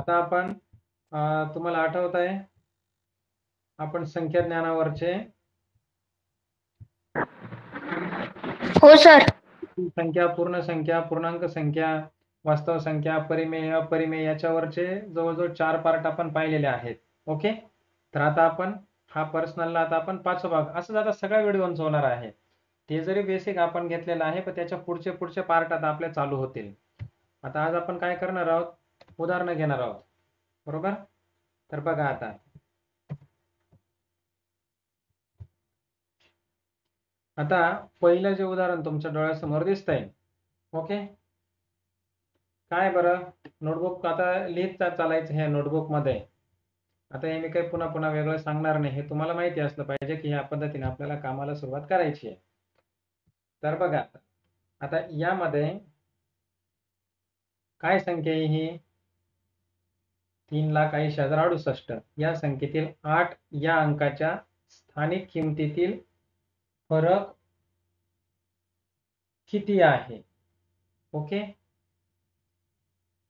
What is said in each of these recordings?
आता आपण तुम्हाला आठवत आहे आपण संख्या ज्ञानावरचे हो सर. संख्या, पूर्ण संख्या, पूर्णांक संख्या, वास्तव संख्या, परिमेय, अपरिमेय याच्यावरचे जवळजवळ 4 पार्ट आपण पाहिलेले आहेत. ओके, तर आता आपण हा पर्सनलला आता आपण 5वा भाग असं आता सगळ्या व्हिडिओंचा होणार आहे. ते जरी बेसिक आपण घेतलेलं आहे पण त्याच्या पुढचे पार्ट आता आपले चालू होतील. आता आज आपण काय करणार आहोत, उदाहरणं घेणार आहोत. बरोबर, तर बघा आता पहिलं जे उदाहरण तुमच्या डोळ्यासमोर दिसतंय. ओके, काय बरं, नोटबुक आता लिहित चालायचं ह्या नोटबुक मध्ये. आता हे मी काही पुन्हा वेगळं सांगणार नाही, हे तुम्हाला माहिती असलं पाहिजे की ह्या पद्धतीने आपल्याला कामाला सुरुवात करायची आहे. तर बघा आता यामध्ये काय संख्या आहे ही, 3,80,68. या संख्येतील 8 या अंकाच्या स्थानिक किमतीतील फरक किती आहे. ओके,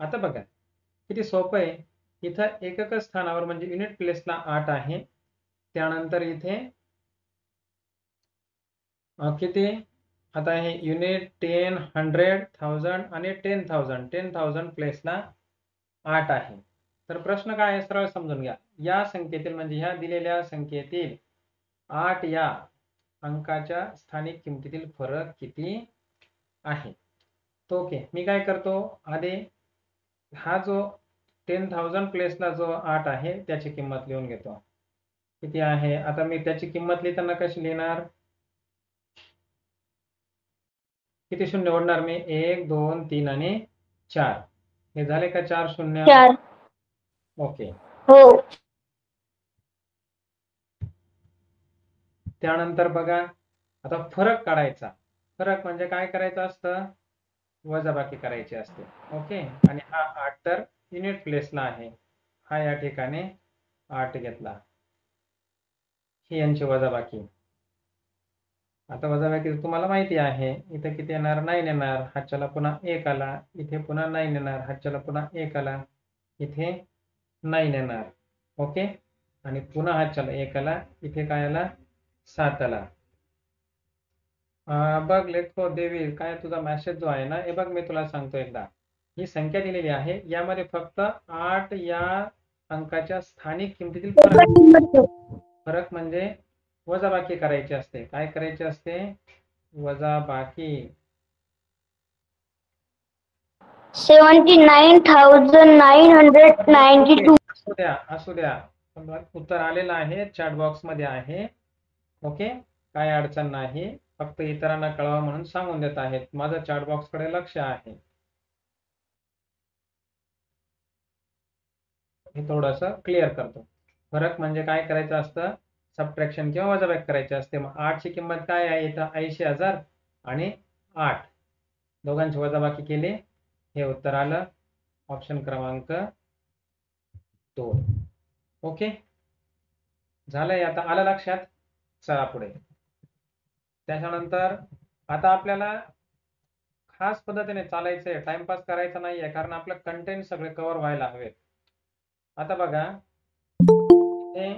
आता बघा किती सोपं आहे. इथं एकक स्थानावर म्हणजे युनिट प्लेसला 8 आहे. त्यानंतर इथे किती, आता हे युनिट 10, 100, 1000 आणि 10,000. 10,000 प्लेसला 8 आहे. तर प्रश्न काय आहे सरळ समजून घ्या. या संख्येतील म्हणजे ह्या दिलेल्या संख्येतील 8 या अंकाच्या स्थानिक किमतीतील फरक किती आहे. तो ओके, मी काय करतो आधी हा जो 10,000 प्लेसला जो 8 आहे त्याची किंमत लिहून घेतो. किती आहे, आता मी त्याची किंमत लिहिताना कशी लिहिणार, किती शून्य ओढणार मी, 1, 2, 3 आणि 4. हे झाले का 4 शून्य. 4. ओके, हो. त्यानंतर बघा आता फरक काढायचा. फरक म्हणजे काय करायचं असतं, वजाबाकी करायची असते. ओके, आणि हा 8 तर युनिट प्लेसला आहे, हा या ठिकाणी 8 घेतला, ही यांची वजाबाकी. आता वजाबाकी तुम्हाला माहिती आहे, इथे किती येणार, 9 येणार. हातच्याला पुन्हा 1 आला, इथे पुन्हा 9 येणार. हातच्याला पुन्हा 1 आला, इथे 9 येणार. ओके, आणि पुन्हा हातच्याला 1 आला, इथे काय आला, 7 आला. बघ लेखो देवी, काय तुझा मेसेज जो आहे ना, हे बघ मी तुला सांगतो एकदा. ही संख्या दिलेली आहे, यामध्ये फक्त 8 या अंकाच्या स्थानिक किमतीतील फरक म्हणजे वजाबाकी करायची असते. काय करायची असते, वजाबाकी. 79,992. असू द्या, उत्तर आलेलं आहे, चॅट बॉक्स मध्ये आहे. ओके, काय अडचण नाही, फक्त इतरांना कळवा म्हणून सांगून देत आहेत. माझं चॅट बॉक्स कडे लक्ष आहे. हे थोडस क्लिअर करतो. फरक म्हणजे काय करायचं असतं, सबट्रॅक्शन किंवा वजाबाकी करायची असते. मग 8 ची किंमत काय आहे इथं, 80,000 आणि 8, दोघांची वजाबाकी केली, हे उत्तर आलं, ऑप्शन क्रमांक 2. ओके, झालंय, आता आलं लक्षात. चला पुढे. त्याच्यानंतर आता आपल्याला खास पद्धतीने चालायचंय, टाइमपास करायचा नाहीये, कारण आपलं कंटेंट सगळे कव्हर व्हायला हवेत. आता बघा इथे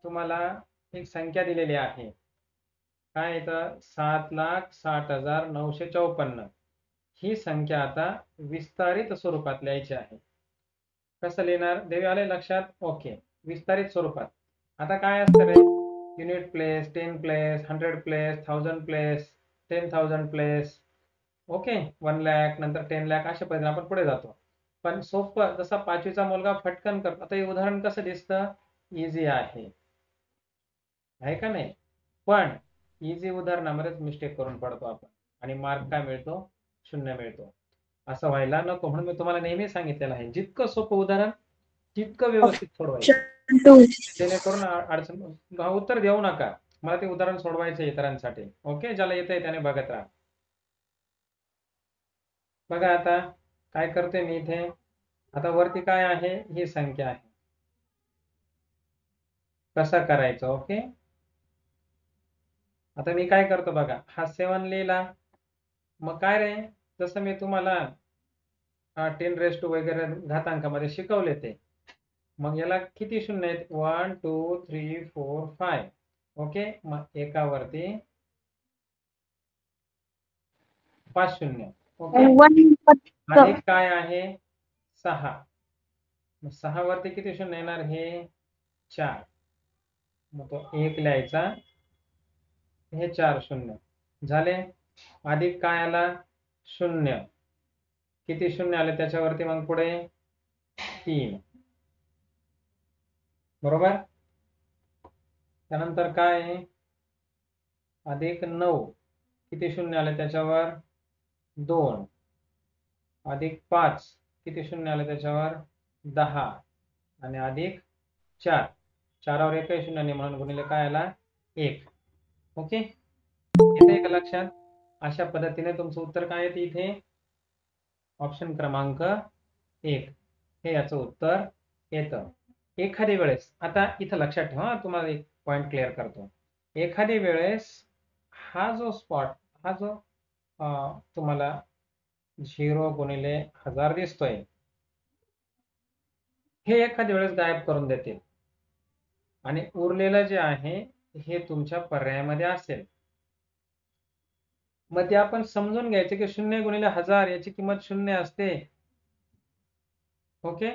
तुम्हाला एक संख्या दिलेली आहे, काय येतं, 7,60,954. ही संख्या आता विस्तारित स्वरूपात लिहायची आहे. कसं लिहिणार, देवी आले लक्षात. ओके, विस्तारित स्वरूपात. आता काय असतं रे, unit place, 10 place, 100 place, 1000 place, 10,000 place. Okay, 1 lakh, नंतर 10 लाख, अशा पद्धतीने आपण पुढे जातो. पण सोपं, जसा 5वीचा मुलगा फटकन करतो. आता हे उदाहरण कसं दिसतं, इझी आहे का नाही, पण इझी उदाहरणामध्येच मिस्टेक करून पडतो आपण, आणि मार्क काय मिळतो, 0 मिळतो. असं व्हायला नको, म्हणून मी तुम्हाला नेहमी सांगितलेलं आहे, जितकं सोपं उदाहरण तितकं व्यवस्थित सोडवायचं, जेणेकरून अडचण. उत्तर देऊ नका, मला ते उदाहरण सोडवायचं इतरांसाठी. ओके, ज्याला येतंय त्याने बघत राहा. बघा आता काय करतोय मी इथे, आता वरती काय आहे, ही संख्या आहे, कसं करायचं. ओके, आता मी काय करतो बघा, हा 7 लिहिला. मग काय रे, जसं मी तुम्हाला 10 वगैरे घातांकामध्ये शिकवले ते. मग याला किती शून्य आहेत? 1 2 3 4 5. ओके, मग एकावरती 5 शून्य. ओके, अधिक काय आहे? 6. मग 6 वरती किती शून्य येणार? हे 4. मग तो 1 लिहायचा, हे 4 शून्य झाले. अधिक काय आला? 0. किती शून्य आले त्याच्यावरती? मग पुढे 3. बरोबर. त्यानंतर काय आहे? अधिक 9. किती शून्य आले त्याच्यावर? 2. अधिक 5. किती शून्य आले त्याच्यावर? 10. आणि अधिक 4. 4वर एकही शून्य नाही म्हणून गुणिले काय आला? 1. ओके, येते का लक्षात? अशा पद्धतीने तुमचं उत्तर काय येते इथे? ऑप्शन क्रमांक 1 हे याचं उत्तर येतं. एखादी वेळेस, आता इथं लक्षात ठेवा, तुम्हाला एक पॉइंट क्लिअर करतो. एखादी वेळेस हा जो स्पॉट, हा जो तुम्हाला 0 गुणिले 1000 दिसतोय, हे एखादी वेळेस गायब करून देतील आणि उरलेलं जे आहे हे तुमच्या पर्यायामध्ये असेल. मग ते आपण समजून घ्यायचे की 0 गुणिले 1000 याची किंमत 0 असते. ओके,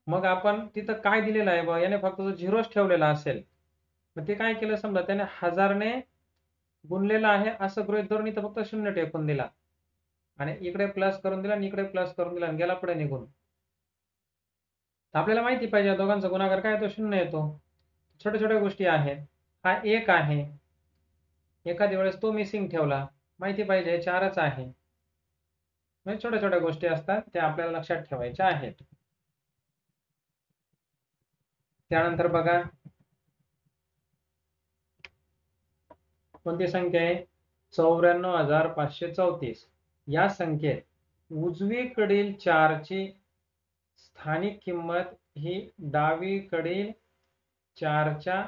मग आपण तिथं काय दिलेलं आहे बघा, याने फक्त जो 0च ठेवलेला असेल, मग ते काय केलं, समजा त्याने 1000 ने गुणलेलं आहे असं गृहीत धरून इथं फक्त 0 टेकून दिला आणि इकडे प्लस करून दिला आणि इकडे प्लस करून दिला आणि गेला पुढे निघून. आपल्याला माहिती पाहिजे दोघांचा गुणाकार काय येतो? 0 येतो. छोट्या छोट्या गोष्टी आहेत. हा 1 आहे, एखाद्या वेळेस तो मिसिंग ठेवला, माहिती पाहिजे 4च आहे. म्हणजे छोट्या छोट्या गोष्टी असतात त्या आपल्याला लक्षात ठेवायच्या आहेत. त्यानंतर बघा, कोणती संख्या आहे? 94,534. या संख्येत उजवीकडील 4ची स्थानिक किंमत ही डावीकडील 4च्या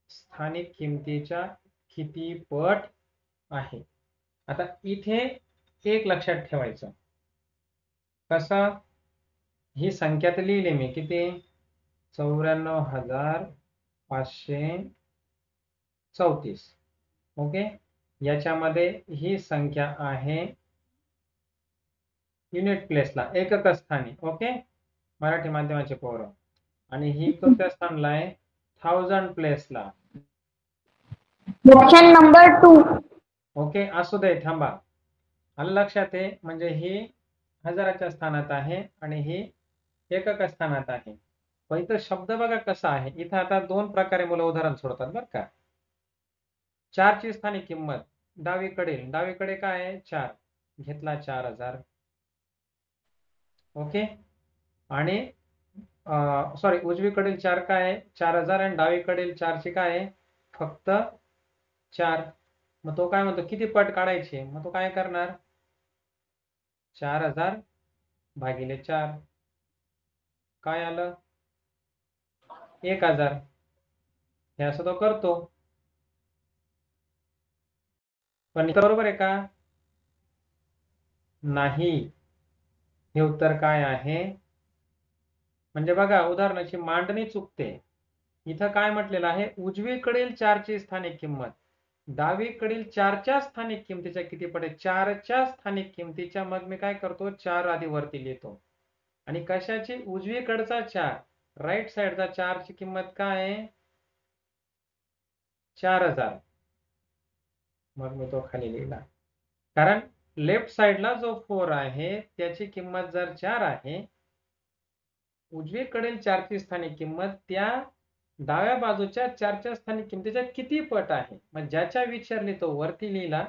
स्थानिक किमतीच्या किती पट आहे? आता इथे एक लक्षात ठेवायचं. कसं? ही संख्या तर लिहिली मी, किती? 94,534. ओके, याच्यामध्ये ही संख्या आहे युनिट प्लेसला, एकक स्थानी. ओके, मराठी माध्यमाचे पोरं. आणि ही कोणत्या स्थानला आहे? 1000 प्लेसला. Option number 2. ओके, असू दे, थांबा. आलं लक्षात आहे? म्हणजे ही हजाराच्या स्थानात आहे आणि ही एकक स्थानात आहे. पण इथं शब्द बघा कसा आहे. इथं आता 2 प्रकारे मुलं उदाहरण सोडतात बरं का. 4ची स्थानिक किंमत डावीकडील, डावीकडे काय आहे? 4, घेतला 4000. ओके, आणि सॉरी, उजवीकडील 4 काय आहे? 4000 आणि डावीकडील 4ची काय आहे? फक्त 4. मग तो काय म्हणतो, किती पट काढायचे? मग तो काय करणार? 4000 भागिले 4 काय आलं? 1000. हे असं तो करतो. पण इथं बरोबर आहे का? नाही. हे उत्तर काय आहे? म्हणजे बघा, उदाहरणाची मांडणी चुकते. इथं काय म्हटलेलं आहे? उजवीकडील 4ची स्थानिक किंमत डावीकडील 4च्या स्थानिक किमतीच्या किती पट आहे? 4च्या स्थानिक किमतीच्या. मग मी काय करतो? 4 आधी वरती लिहितो. आणि कशाची? उजवीकडचा 4, राईट साइडचा 4ची किंमत काय आहे? 4000. मग मी तो खाली लिहिला, कारण लेफ्ट साइडला जो 4 आहे त्याची किंमत जर 4 आहे, उजवीकडील 4ची स्थानिक किंमत त्या डाव्या बाजूच्या 4च्या स्थानिक किमतीच्या किती पट आहे? मग ज्याच्या विचारली तो वरती लिहिला.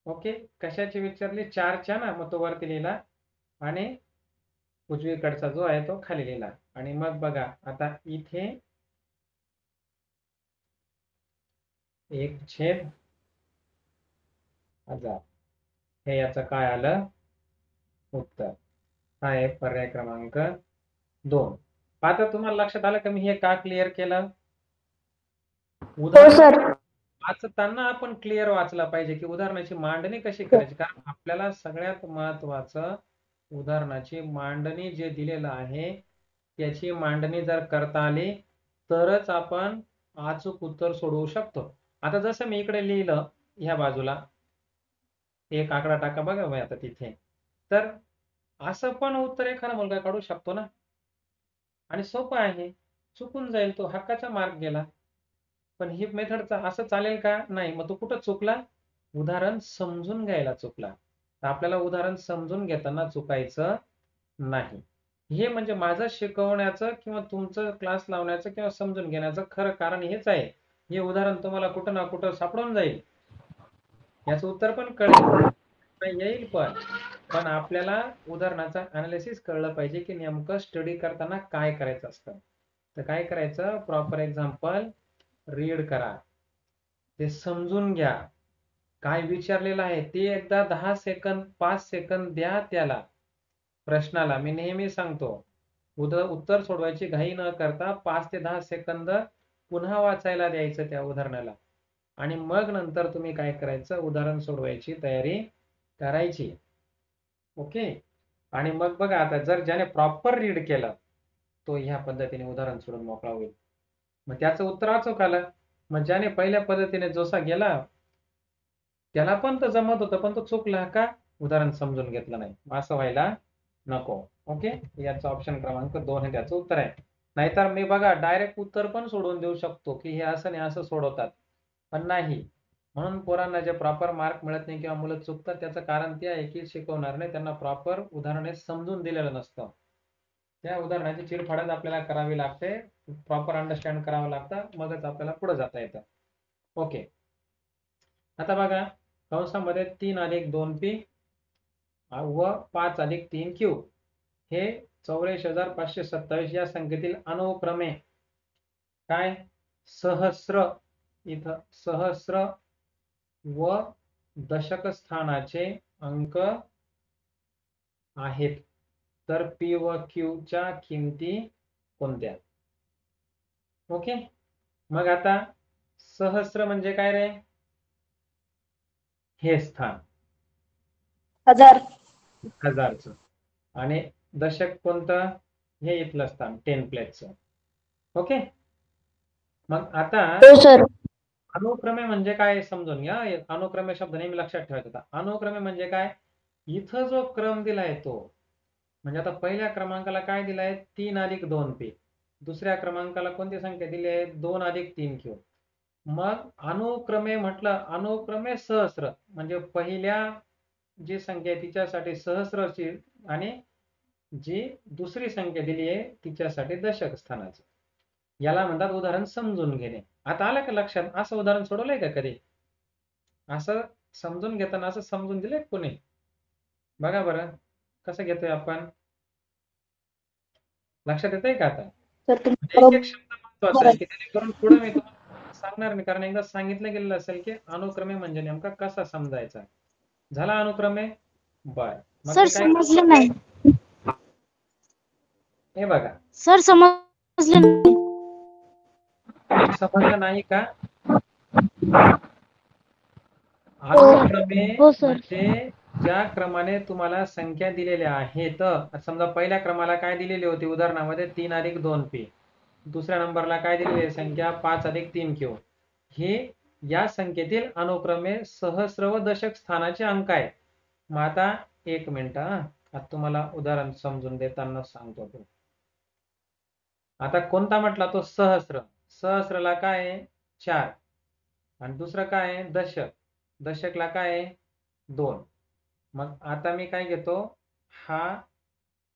ओके, कशाची विचारली? 4च्या ना, मग तो वरती लिहिला आणि उजवीकडचा जो आहे तो खाली लिहिला. आणि मग बघा, आता इथे 1/1000 हे याचं काय आलं? उत्तर. हा आहे पर्याय क्रमांक 2. आता तुम्हाला लक्षात आलं का मी हे का क्लिअर केलं? हो सर. वाचताना आपण क्लिअर वाचला पाहिजे की उदाहरणाची मांडणी कशी करायची. कारण आपल्याला सगळ्यात महत्वाचं उदाहरणाची मांडणी जे दिलेलं आहे त्याची मांडणी जर करता आली तरच आपण अचूक उत्तर सोडवू शकतो. आता जसं मी इकडे लिहिलं ह्या बाजूला एक आकडा टाका बघा मी आता तिथे, तर असं पण उत्तर एखादा मुलगा काढू शकतो ना, आणि सोपं आहे. चुकून जाईल तो, हक्काचा मार्क गेला. पण ही मेथडचा असं चालेल का? नाही. मग तो कुठं चुकला? उदाहरण समजून घ्यायला चुकला. तर आपल्याला उदाहरण समजून घेताना चुकायचं नाही. हे म्हणजे माझं शिकवण्याचं किंवा तुमचं क्लास लावण्याचं किंवा समजून घेण्याचं खरं कारण हेच आहे. हे उदाहरण तुम्हाला कुठं ना कुठं सापडून जाईल, याचं उत्तर पण कळेल येईल, पण आपल्याला उदाहरणाचा अनालिसिस कळलं पाहिजे की नेमकं स्टडी करताना काय करायचं असतं. तर काय करायचं, प्रॉपर एक्झाम्पल रीड करा, ते समजून घ्या, काय विचारलेलं आहे ते एकदा 10 सेकंद 5 सेकंद द्या त्याला प्रश्नाला. मी नेहमी सांगतो, उत्तर सोडवायची घाई न करता 5 ते 10 सेकंद पुन्हा वाचायला द्यायचं त्या उदाहरणाला, आणि मग नंतर तुम्ही काय करायचं, उदाहरण सोडवायची तयारी करायची. ओके. आणि मग बघा आता, जर ज्याने प्रॉपर रीड केलं तो ह्या पद्धतीने उदाहरण सोडून मोकळा होईल. मग त्याचं उत्तर अचूक आलं. मग ज्याने पहिल्या पद्धतीने जोसा गेला त्याला पण तर जमत होतं, पण तो चुकला का? उदाहरण समजून घेतलं नाही. असं व्हायला नको. ओके, याचं ऑप्शन क्रमांक 2 हे त्याचं उत्तर आहे. नाहीतर मी बघा डायरेक्ट उत्तर पण सोडवून देऊ शकतो की हे असं नाही असं सोडवतात, पण नाही. म्हणून पोरांना जे प्रॉपर मार्क मिळत नाही किंवा मुलं चुकतात त्याचं कारण ते आहे की शिकवणाऱ्याने त्यांना प्रॉपर उदाहरणे समजून दिलेलं नसतं. त्या उदाहरणाची चिरफाडच आपल्याला करावी लागते, प्रॉपर अंडरस्टँड करावं लागतं, मगच आपल्याला पुढे जाता येतं. ओके. आता बघा कंसामध्ये 3 अधिक 2p व 5 अधिक 3q हे 84,527 या संख्येतील अनुक्रमे काय सहस्र, इथं सहस्र व दशक स्थानाचे अंक आहेत. तर p व q च्या किमती कोणत्या? ओके. मग आता सहस्र म्हणजे काय रे? हे स्थान 1000. हजारचं. आणि दशक कोणतं? हे इथलं स्थान 10 प्लेसचं. ओके. मग आता हो सर. अनुक्रमे म्हणजे काय समजून घ्या. अनुक्रमे शब्द नेहमी लक्षात ठेवायचा. अनुक्रमे म्हणजे काय? इथं जो क्रम दिलाय तो, म्हणजे आता पहिल्या क्रमांकाला काय दिलाय? 3 अधिक 2p. दुसऱ्या क्रमांकाला कोणती संख्या दिली आहे? 2 अधिक 3q. मग अनुक्रमे म्हटलं, अनुक्रमे सहस्र म्हणजे पहिल्या जी संख्या आहे तिच्यासाठी सहस्रची, आणि जी दुसरी संख्या दिली आहे तिच्यासाठी दशक स्थानाचं. याला म्हणतात उदाहरण समजून घेणे. आता आलं का लक्षात? असं उदाहरण सोडवलंय का कधी? असं समजून घेताना असं समजून दिलंय कोणी? बघा बरं कसं घेतोय आपण, लक्षात येतंय का? आता सर एक एक शब्द महत्वाचा आहे की जेणेकरून पुढे मी तुम्हाला सांगणार नाही, कारण एकदा सांगितलं गेलेलं असेल की अनुक्रमे म्हणजे नेमका कसा समजायचा. झाला अनुक्रमे? बर. मग सर मी काय समजलं नाही. हे बघा, सर समजलं नाही. समजलं नाही का? हो. अनुक्रमे हो सर. म्हणजे ज्या क्रमाने तुम्हाला संख्या दिलेल्या आहेत. समजा पहिल्या क्रमाला काय दिलेली होती उदाहरणामध्ये? 3 अधिक 2p. दुसऱ्या नंबरला काय दिलेली आहे संख्या? 5 अधिक 3q. हे या संख्येतील अनुक्रमे सहस्र व दशक स्थानाचे अंक आहेत. मग आता एक मिनिट, आता तुम्हाला उदाहरण समजून देताना सांगतो तो. आता कोणता म्हटला तो? सहस्र. सहस्रला काय आहे? 4. आणि दुसरं काय आहे? दशक. दशकला काय आहे? 2. मग आता मी काय घेतो? हा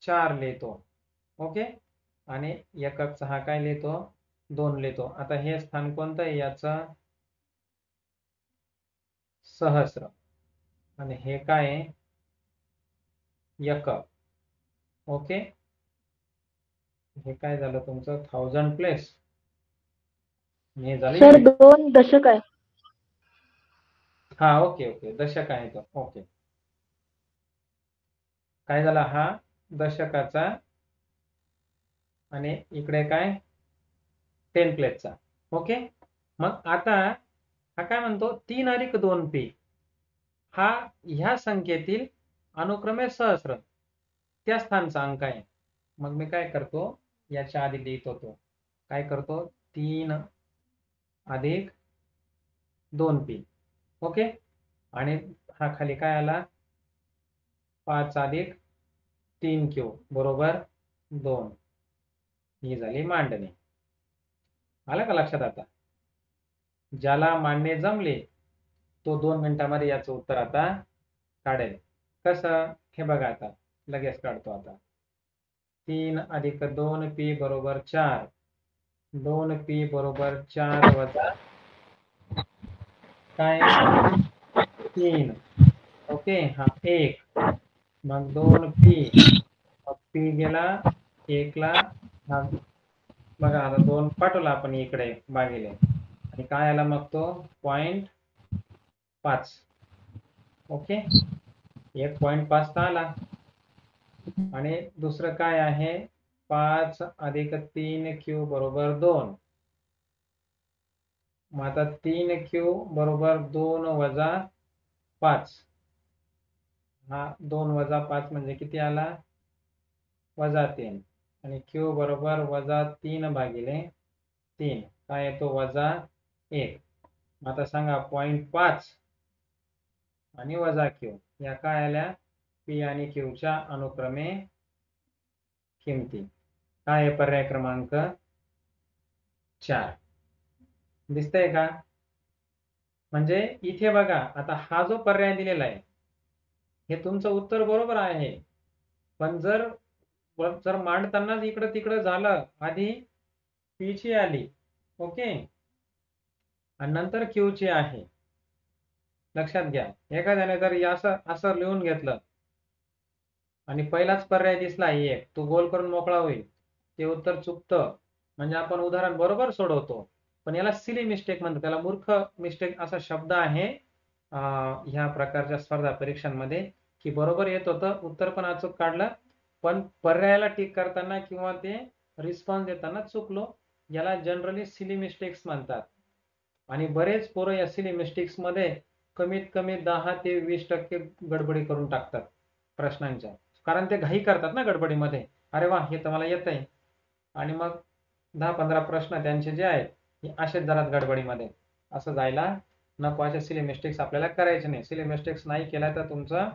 4 लिहितो. ओके. आणि एककचा हा काय लिहितो? 2 लिहितो. आता हे स्थान कोणतं आहे याचं? सहस्र. आणि हे काय आहे? एकक. ओके. हे काय झालं तुमचं? 1000 प्लेस. हे झालं सर युनिट. 2 दशक आहे. हा ओके ओके, दशक आहे तो. ओके. काय झाला? हा दशकाचा आणि इकडे काय? 10 प्लेसचा. ओके. मग आता हा काय म्हणतो? 3 अधिक 2p हा ह्या संख्येतील अनुक्रमे सहस्र. त्या स्थानचा अंक आहे. मग मी काय करतो, याच्या आधी लिहित होतो, काय करतो, 3 अधिक 2p. ओके. आणि हा खाली काय आला, 5 अधिक 3q बरोबर 2. ही झाली मांडणी. आलं का लक्षात? आता ज्याला मांडणे जमले तो 2 मिनिटांमध्ये याचं उत्तर आता काढेल. कसं, हे बघा, आता लगेच काढतो. आता 3 अधिक 2p बरोबर 4. 2p बरोबर 4 वजा काय, 3. ओके. हा 1. मग 2p, मग p गेला 1 ला. हा बघा, आता 2 पाठवला आपण इकडे भागिले, आणि काय आला मग तो 0.5. ओके. 1.5 आला. आणि दुसरं काय आहे, 5 अधिक 3q बरोबर 2. मग आता 3q बरोबर 2 वजा 5. हा 2 वजा 5 म्हणजे किती आला, वजा 3. आणि q बरोबर वजा 3 भागिले 3, काय येतो, वजा 1. आता सांगा 0.5 आणि वजा q या काय आल्या, p आणि q च्या अनुक्रमे किमती. काय आहे पर्याय क्रमांक 4. दिसतंय का? म्हणजे इथे बघा, आता हा जो पर्याय दिलेला आहे हे तुमचं उत्तर बरोबर आहे, पण जर मांडतानाच इकडं तिकडं झालं, आधी p ची आली, ओके, आणि नंतर q ची आहे. लक्षात घ्या, एखाद्याने जर असं असं लिहून घेतलं आणि पहिलाच पर्याय दिसला एक, तो गोल करून मोकळा होईल, ते उत्तर चुकतं. म्हणजे आपण उदाहरण बरोबर सोडवतो, पण याला सिली मिस्टेक म्हणतात, त्याला मूर्ख मिस्टेक असा शब्द आहे ह्या प्रकारच्या स्पर्धा परीक्षांमध्ये, की बरोबर येत होतं, उत्तर पण अचूक काढलं, पण पर्यायाला टिक करताना किंवा ते रिस्पॉन्स देताना चुकलो. याला जनरली सिली मिस्टेक्स म्हणतात. आणि बरेच पोरं या सिली मिस्टेक्स मध्ये कमीत कमी 10 ते 20% गडबडी करून टाकतात प्रश्नांच्या, कारण ते घाई करतात ना गडबडीमध्ये, अरे वा हे तर मला येत आहे, आणि मग 10-15 प्रश्न त्यांचे जे आहेत हे असेच जातात गडबडीमध्ये. असं जायला नको, अशा सिली मिस्टेक्स आपल्याला करायचे नाही. सिली मिस्टेक्स नाही केल्या तर तुमचा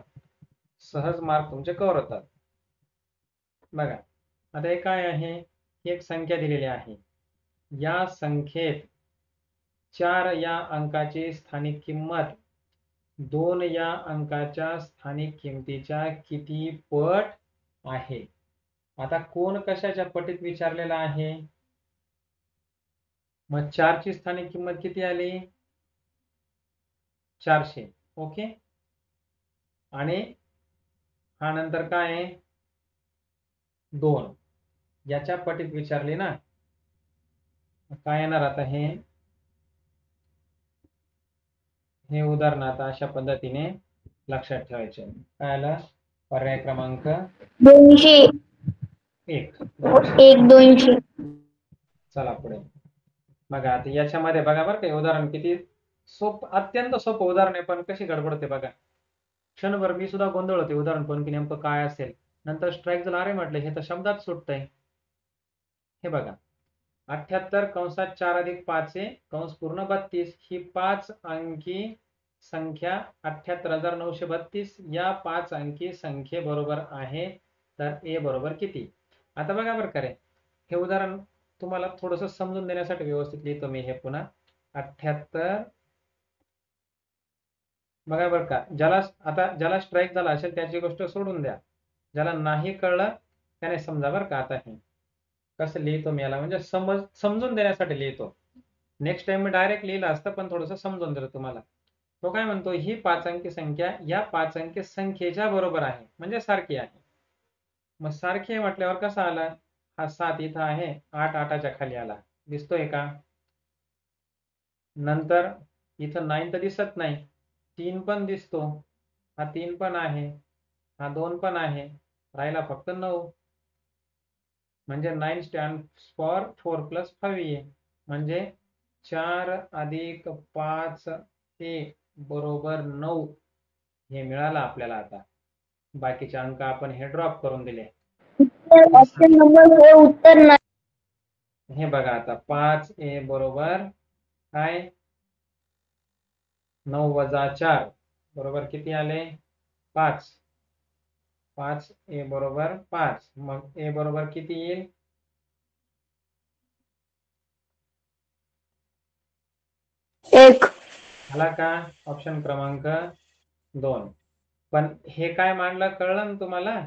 सहज मार्क तुमचे कव्हर होतात. बघा, आता हे काय आहे, ही एक संख्या दिलेली आहे. या संख्येत 4 या अंकाची स्थानिक किंमत 2 या अंकाच्या स्थानिक किमतीच्या किती पट आहे? आता कोण कशाच्या पटीत विचारलेला आहे? मग 4 ची स्थानिक किंमत किती आली, 400. ओके. आणि हा नंतर काय आहे, 2 याच्या पटीत विचारली ना, काय येणार आता, हे उदाहरण आता अशा पद्धतीने लक्षात ठेवायचे. काय आलं, पर्याय क्रमांक 200. 1. 200. चला पुढे बघा. आता याच्यामध्ये बघा बरं का, उदाहरण किती अत्यंत सोपं उदाहरण आहे, पण कशी गडबडते बघा. क्षणभर मी सुद्धा गोंधळ होते उदाहरण पण, की नेमकं काय असेल. नंतर स्ट्राईक झाला, अरे म्हटलं हे तर शब्दात सुटतंय. हे बघा, 78 कंसात 4 अधिक 5 कंस पूर्ण 32 ही 5 अंकी संख्या 78,932 या 5 अंकी संख्येबरोबर आहे, तर ए बरोबर किती? आता बघा बरं का रे, हे उदाहरण तुम्हाला थोडंसं समजून देण्यासाठी व्यवस्थित लिहितो मी हे पुन्हा. 78, बघा बरं का, ज्याला स्ट्राईक झाला असेल त्याची गोष्ट सोडून द्या, ज्याला नाही कळलं त्याने समजा बरं का. आता हे कसं लिहितो मी याला, म्हणजे समजून देण्यासाठी लिहितो. नेक्स्ट टाइम मी डायरेक्ट लिहिलं असतं, पण थोडंसं समजून दिलं तुम्हाला. तो काय म्हणतो, ही 5 अंकी संख्या या 5 अंकी संख्येच्या बरोबर आहे, म्हणजे सारखी आहे. मग सारखी आहे म्हटल्यावर कसं आला, हा 7 इथं आहे, 8 8च्या खाली आला, दिसतोय का? नंतर इथं 9 तर दिसत नाही, 3 पण दिसतो, हा 3 पण आहे, हा 2 पण आहे, राहिला फक्त 9. म्हणजे 9 स्टँड्स फॉर 4 + 5 म्हणजे 4 अधिक 5 हे बरोबर 9 हे मिळालं आपल्याला. आता बाकीचे अंक आपण हे ड्रॉप करून दिले. ऑप्शन नंबर हे उत्तर नाही. हे बघा आता 5a बरोबर काय 9 वजा 4 बरोबर किती आले 5. 5a बरोबर 5. मग a बरोबर किती येईल 1. आला का ऑप्शन क्रमांक 2. पण हे काय मांडलं कळलं ना तुम्हाला.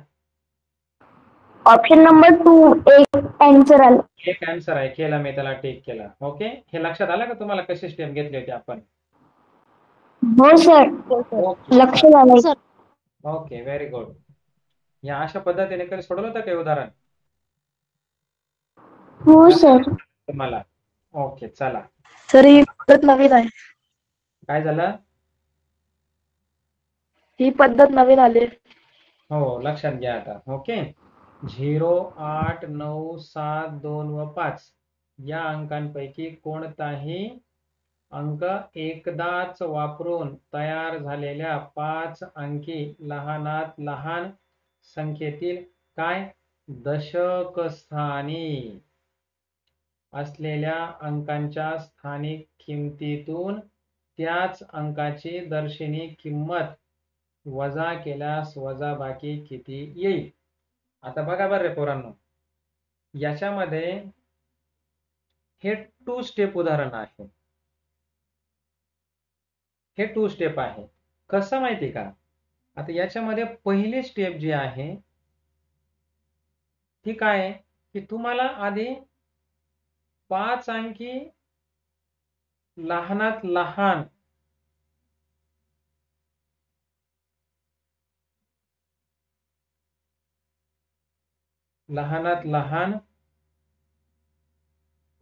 ऑप्शन नंबर 2 एक आन्सर आला. एक आन्सर आहे केला मी त्याला टिक केला. ओके हे लक्षात आलं का तुम्हाला कशी स्टेप घेतली होती आपण. हो सर ओके लक्ष झालं. Okay very good. या अशा पद्धतीने कधी सोडवलं होतं काही उदाहरण हो सर. तुम्हाला. ओके चला सर ही पद्धत नवीन आहे. काय झालं ही पद्धत नवीन आली. हो लक्षात घ्या आता. ओके 0 8 9 7 2 व 5 या अंकांपैकी कोणताही अंक एकदाच वापरून तयार झालेल्या 5 अंकी लहानात लहान संख्येतील काय दशक स्थानी असलेल्या अंकांच्या स्थानिक किमतीतून त्याच अंकाची दर्शनी किंमत वजा केल्यास वजाबाकी किती येईल. आता बघा बरं रे पोरांनो याच्यामध्ये हे 2 स्टेप उदाहरण आहे. हे 2 स्टेप आहे. कसं माहिती का आता याच्यामध्ये पहिली स्टेप जी आहे ती काय आहे की तुम्हाला आधी 5 अंकी लहानात लहान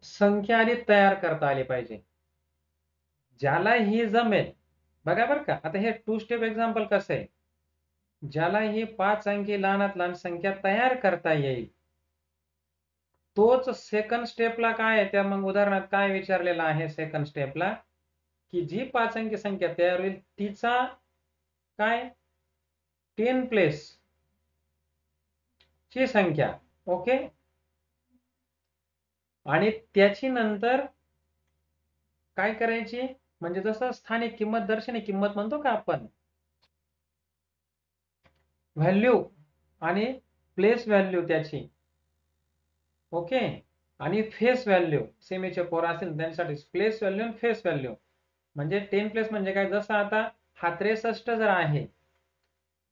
संख्या आधी तयार करता आली पाहिजे. ज्याला ही जमेल बघा बरं का आता हे 2 स्टेप एक्झाम्पल कसं आहे ज्याला ही 5 अंकी लहानात लहान संख्या तयार करता येईल तोच सेकंड स्टेपला काय आहे त्या मग उदाहरणात काय विचारलेलं आहे सेकंड स्टेपला की जी 5 अंकी संख्या तयार होईल तिचा काय 10 प्लेस ची संख्या. ओके आणि त्याची नंतर काय करायची म्हणजे जसं स्थानिक किंमत दर्शनी किंमत म्हणतो का आपण व्हॅल्यू आणि प्लेस व्हॅल्यू त्याची. ओके आणि फेस व्हॅल्यू सेमीचे पोर असेल त्यांच्यासाठी प्लेस व्हॅल्यू आणि फेस व्हॅल्यू म्हणजे 10 प्लेस म्हणजे काय जसं आता हा 63 जर आहे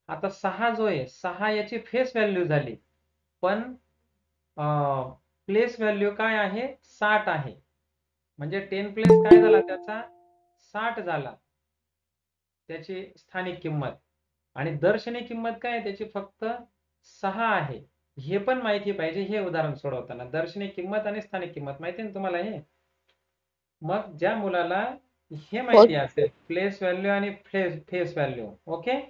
आता 6 जो आहे 6 याची फेस व्हॅल्यू झाली पण प्लेस व्हॅल्यू काय आहे 60 आहे म्हणजे 10 प्लेस काय झाला त्याचा 60 झाला त्याची स्थानिक किंमत आणि दर्शनी किंमत काय त्याची फक्त 6 आहे. हे पण माहिती पाहिजे हे उदाहरण सोडवताना दर्शनी किंमत आणि स्थानिक किंमत माहिती ना तुम्हाला हे. मग ज्या मुलाला हे माहिती असेल प्लेस व्हॅल्यू आणि फेस व्हॅल्यू ओके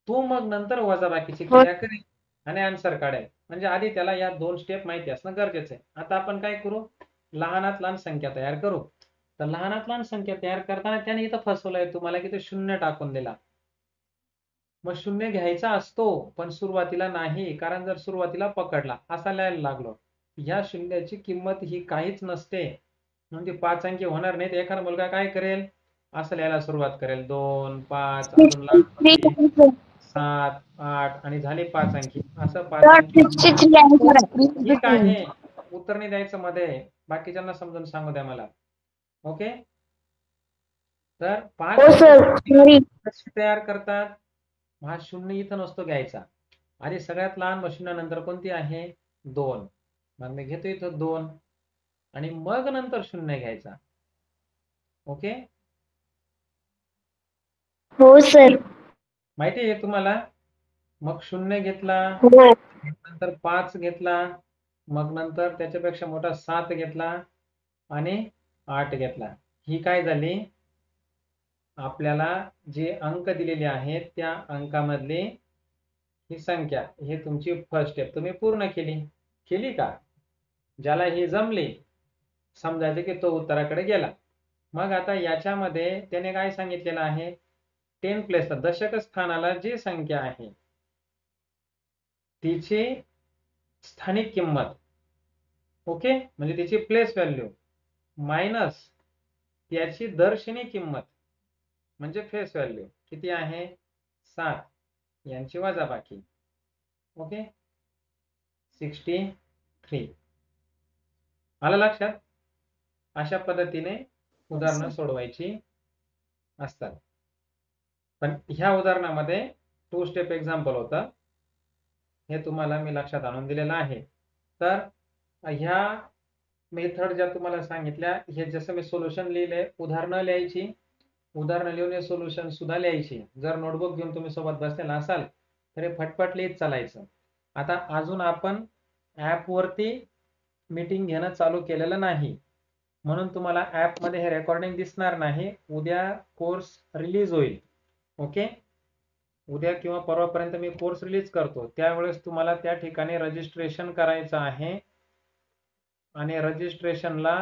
तो मग नंतर वजाबाकीची क्रिया करेल आणि आन्सर काढेल म्हणजे आधी त्याला या 2 स्टेप माहिती असणं गरजेचं आहे. आता आपण काय करू लहानात लहान संख्या तयार करू. तर लहानात लहान संख्या तयार करताना त्याने इथं फसवलंय तुम्हाला की ते 0 टाकून दिला. मग 0 घ्यायचा असतो पण सुरुवातीला नाही कारण जर सुरुवातीला पकडला असा लिहायला लागलो या शून्याची किंमत ही काहीच नसते म्हणजे 5 अंकी होणार नाहीत. एखादा मुलगा काय करेल असं लिहायला सुरुवात करेल 2 5 अजून लहान 7 8 आणि झाले 5 अंकी असं 5 अंकी ठीक आहे उत्तर नाही द्यायचं मध्ये बाकीच्यांना समजून सांगू द्या मला. ओके तर 5 कशी तयार करतात हा 0 इथं नसतो घ्यायचा आणि सगळ्यात लहान शून्यानंतर कोणती आहे 2 मग मी घेतो इथं 2 आणि मग नंतर 0 घ्यायचा. ओके हो सर माहिती आहे तुम्हाला. मग 0 घेतला नंतर 5 घेतला मग नंतर त्याच्यापेक्षा मोठा 7 घेतला आणि 8 घेतला. ही काय झाली आपल्याला जे अंक दिलेले आहेत त्या अंकामधली ही संख्या ही तुमची फर्स्ट स्टेप तुम्ही पूर्ण केली का ज्याला ही जमली समजायचे की तो उत्तराकडे गेला. मग आता याच्यामध्ये त्याने काय सांगितलेलं आहे 10 प्लेसला दशक स्थानाला जी संख्या आहे तिची स्थानिक किंमत, ओके, म्हणजे तिची प्लेस व्हॅल्यू मायनस त्याची दर्शनी किंमत म्हणजे फेस व्हॅल्यू किती आहे 7, यांची वजाबाकी, ओके, 63. आलं लक्षात? अशा पद्धतीने उदाहरणं सोडवायची असतात. पण ह्या उदाहरणामध्ये 2 स्टेप एक्झाम्पल होतं, हे तुम्हाला मी लक्षात आणून दिलेलं आहे. तर ह्या मेथड ज्या तुम्हाला सांगितल्या, हे जसं मी सोल्युशन लिहिले, उदाहरणं लिहायची, उदाहरणं लिहून हे सोल्युशन सुद्धा लिहायची. जर नोटबुक घेऊन तुम्ही सोबत बसलेला असाल तर हे फटफट लिहित चालायचं. आता अजून आपण ॲपवरती मीटिंग घेणं चालू केलेलं नाही, म्हणून तुम्हाला ॲपमध्ये हे रेकॉर्डिंग दिसणार नाही. उद्या कोर्स रिलीज होईल, ओके. उद्या किंवा परवापर्यंत मी कोर्स रिलीज करतो, त्यावेळेस तुम्हाला त्या ठिकाणी रजिस्ट्रेशन करायचं आहे आणि रजिस्ट्रेशनला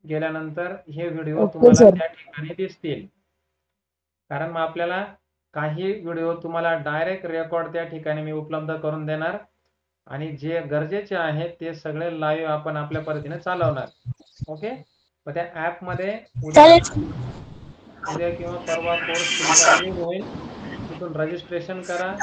गेल्यानंतर हे व्हिडिओ ओके तुम्हाला सर. त्या ठिकाणी दिसतील. कारण मग आपल्याला काही व्हिडिओ तुम्हाला डायरेक्ट रेकॉर्ड त्या ठिकाणी मी उपलब्ध करून देणार आणि जे गरजेचे आहे ते सगळे लाईव्ह आपण आपल्या पद्धतीने चालवणार, ओके. मग त्या ॲपमध्ये उद्या किंवा परवा कोर्स तुमचा रिलीज होईल, तिथून रजिस्ट्रेशन करा.